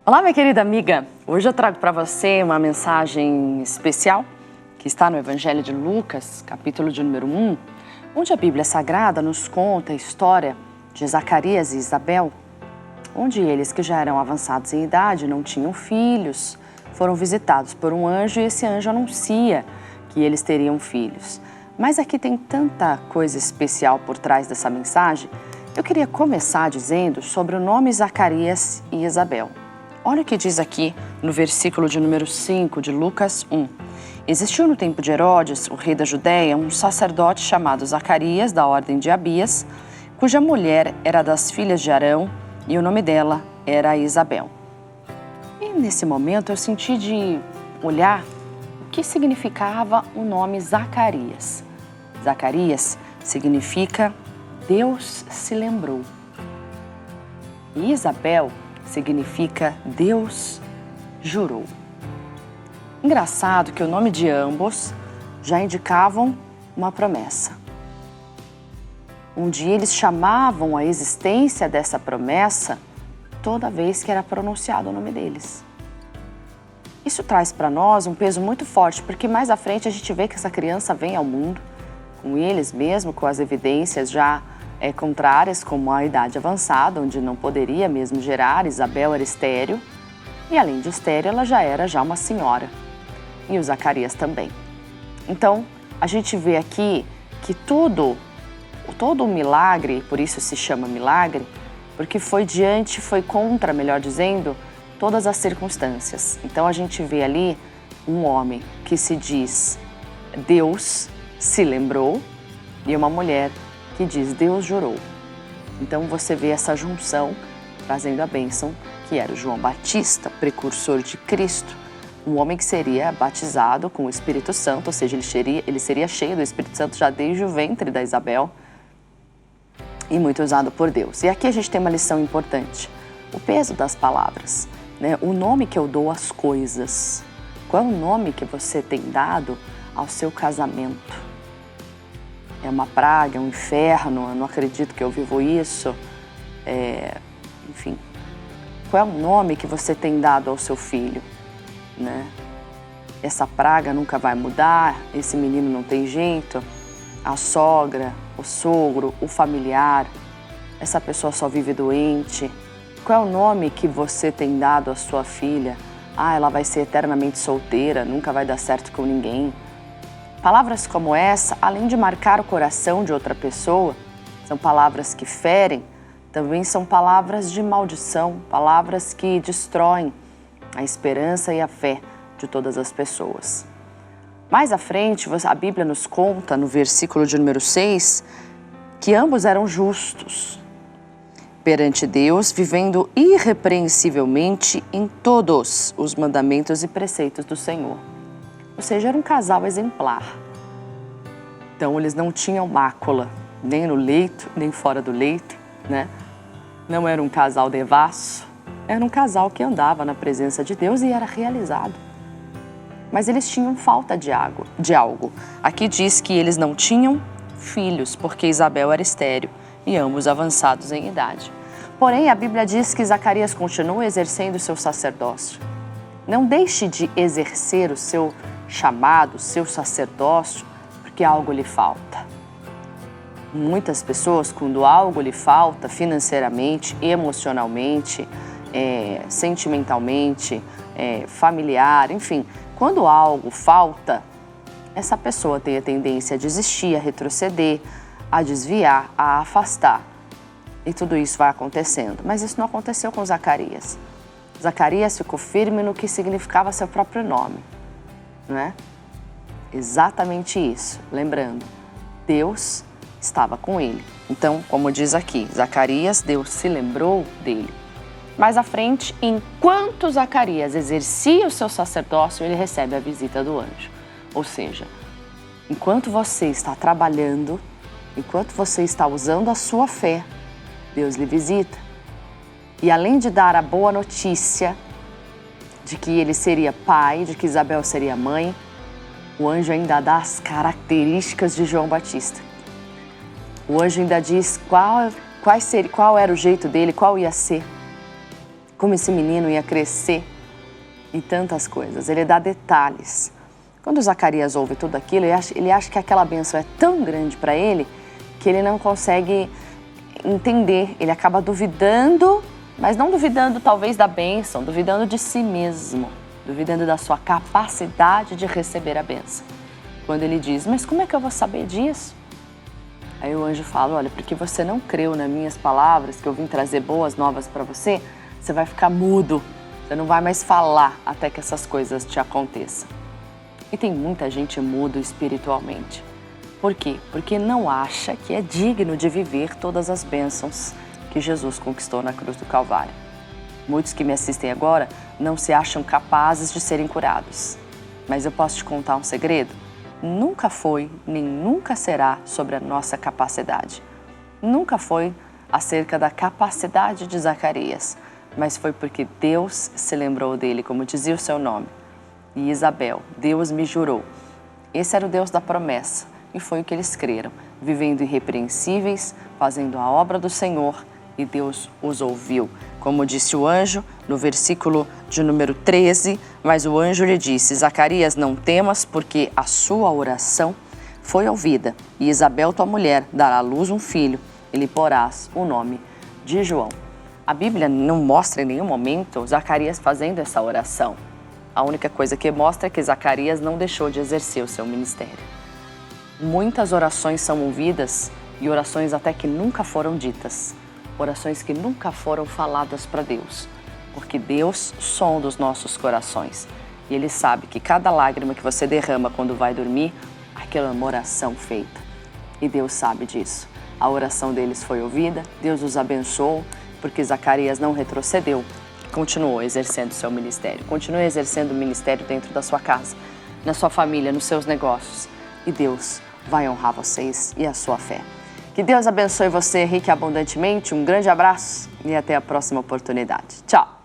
Olá, minha querida amiga. Hoje eu trago para você uma mensagem especial que está no Evangelho de Lucas, capítulo de número 1, onde a Bíblia Sagrada nos conta a história de Zacarias e Isabel, onde eles, que já eram avançados em idade, não tinham filhos, foram visitados por um anjo e esse anjo anuncia que eles teriam filhos. Mas aqui tem tanta coisa especial por trás dessa mensagem. Eu queria começar dizendo sobre o nome Zacarias e Isabel. Olha o que diz aqui no versículo de número 5 de Lucas 1. Existiu no tempo de Herodes, o rei da Judéia, um sacerdote chamado Zacarias, da ordem de Abias, cuja mulher era das filhas de Arão e o nome dela era Isabel. E nesse momento eu senti de olhar o que significava o nome Zacarias. Zacarias significa Deus se lembrou. E Isabel significa Deus jurou. Engraçado que o nome de ambos já indicavam uma promessa. Um dia eles chamavam a existência dessa promessa toda vez que era pronunciado o nome deles. Isso traz para nós um peso muito forte, porque mais à frente a gente vê que essa criança vem ao mundo com eles mesmo, com as evidências já contrárias, como a idade avançada, onde não poderia mesmo gerar. Isabel era estéril e, além de estéril, ela já era uma senhora. E o Zacarias também. Então, a gente vê aqui que todo o milagre, por isso se chama milagre, porque foi contra, melhor dizendo, todas as circunstâncias. Então, a gente vê ali um homem que se diz Deus se lembrou e uma mulher que diz Deus jurou. Então você vê essa junção trazendo a bênção, que era o João Batista, precursor de Cristo, um homem que seria batizado com o Espírito Santo, ou seja, ele seria cheio do Espírito Santo já desde o ventre da Isabel e muito usado por Deus. E aqui a gente tem uma lição importante, o peso das palavras, né? O nome que eu dou às coisas. Qual é o nome que você tem dado ao seu casamento? É uma praga, é um inferno, eu não acredito que eu vivo isso. Enfim, qual é o nome que você tem dado ao seu filho? Né? Essa praga nunca vai mudar, esse menino não tem jeito, a sogra, o sogro, o familiar, essa pessoa só vive doente. Qual é o nome que você tem dado à sua filha? Ela vai ser eternamente solteira, nunca vai dar certo com ninguém. Palavras como essa, além de marcar o coração de outra pessoa, são palavras que ferem, também são palavras de maldição, palavras que destroem a esperança e a fé de todas as pessoas. Mais à frente, a Bíblia nos conta, no versículo de número 6, que ambos eram justos perante Deus, vivendo irrepreensivelmente em todos os mandamentos e preceitos do Senhor. Ou seja, era um casal exemplar. Então, eles não tinham mácula, nem no leito, nem fora do leito, né? Não era um casal devasso, era um casal que andava na presença de Deus e era realizado. Mas eles tinham falta de algo. Aqui diz que eles não tinham filhos, porque Isabel era estéril e ambos avançados em idade. Porém, a Bíblia diz que Zacarias continua exercendo o seu sacerdócio. Não deixe de exercer o seu chamado, seu sacerdócio, porque algo lhe falta. Muitas pessoas, quando algo lhe falta financeiramente, emocionalmente, sentimentalmente, familiar, enfim, quando algo falta, essa pessoa tem a tendência a desistir, a retroceder, a desviar, a afastar. E tudo isso vai acontecendo. Mas isso não aconteceu com Zacarias. Zacarias ficou firme no que significava seu próprio nome. Não é? Exatamente isso. Lembrando, Deus estava com ele. Então, como diz aqui, Zacarias, Deus se lembrou dele. Mais à frente, enquanto Zacarias exercia o seu sacerdócio, ele recebe a visita do anjo. Ou seja, enquanto você está trabalhando, enquanto você está usando a sua fé, Deus lhe visita. E além de dar a boa notícia de que ele seria pai, de que Isabel seria mãe, o anjo ainda dá as características de João Batista. O anjo ainda diz qual era o jeito dele, qual ia ser. como esse menino ia crescer e tantas coisas. Ele dá detalhes. Quando Zacarias ouve tudo aquilo, ele acha que aquela bênção é tão grande para ele que ele não consegue entender. Ele acaba duvidando, mas não duvidando talvez da bênção, duvidando de si mesmo, duvidando da sua capacidade de receber a bênção. Quando ele diz, mas como é que eu vou saber disso? Aí o anjo fala, olha, porque você não creu nas minhas palavras, que eu vim trazer boas novas para você, você vai ficar mudo, você não vai mais falar até que essas coisas te aconteçam. E tem muita gente mudo espiritualmente. Por quê? Porque não acha que é digno de viver todas as bênçãos que Jesus conquistou na cruz do Calvário. Muitos que me assistem agora não se acham capazes de serem curados. Mas eu posso te contar um segredo? Nunca foi, nem nunca será sobre a nossa capacidade. Nunca foi acerca da capacidade de Zacarias, mas foi porque Deus se lembrou dele, como dizia o seu nome. E Isabel, Deus me jurou. Esse era o Deus da promessa, e foi o que eles creram, vivendo irrepreensíveis, fazendo a obra do Senhor, e Deus os ouviu. Como disse o anjo, no versículo de número 13, mas o anjo lhe disse, Zacarias, não temas, porque a sua oração foi ouvida, e Isabel, tua mulher, dará à luz um filho, e lhe porás o nome de João. A Bíblia não mostra em nenhum momento Zacarias fazendo essa oração. A única coisa que mostra é que Zacarias não deixou de exercer o seu ministério. Muitas orações são ouvidas e orações até que nunca foram ditas. Orações que nunca foram faladas para Deus. Porque Deus sonda os nossos corações. E Ele sabe que cada lágrima que você derrama quando vai dormir, aquela é uma oração feita. E Deus sabe disso. A oração deles foi ouvida, Deus os abençoou, porque Zacarias não retrocedeu. Continuou exercendo seu ministério. Continue exercendo o ministério dentro da sua casa, na sua família, nos seus negócios. E Deus vai honrar vocês e a sua fé. Que Deus abençoe você rica e abundantemente. Um grande abraço e até a próxima oportunidade. Tchau!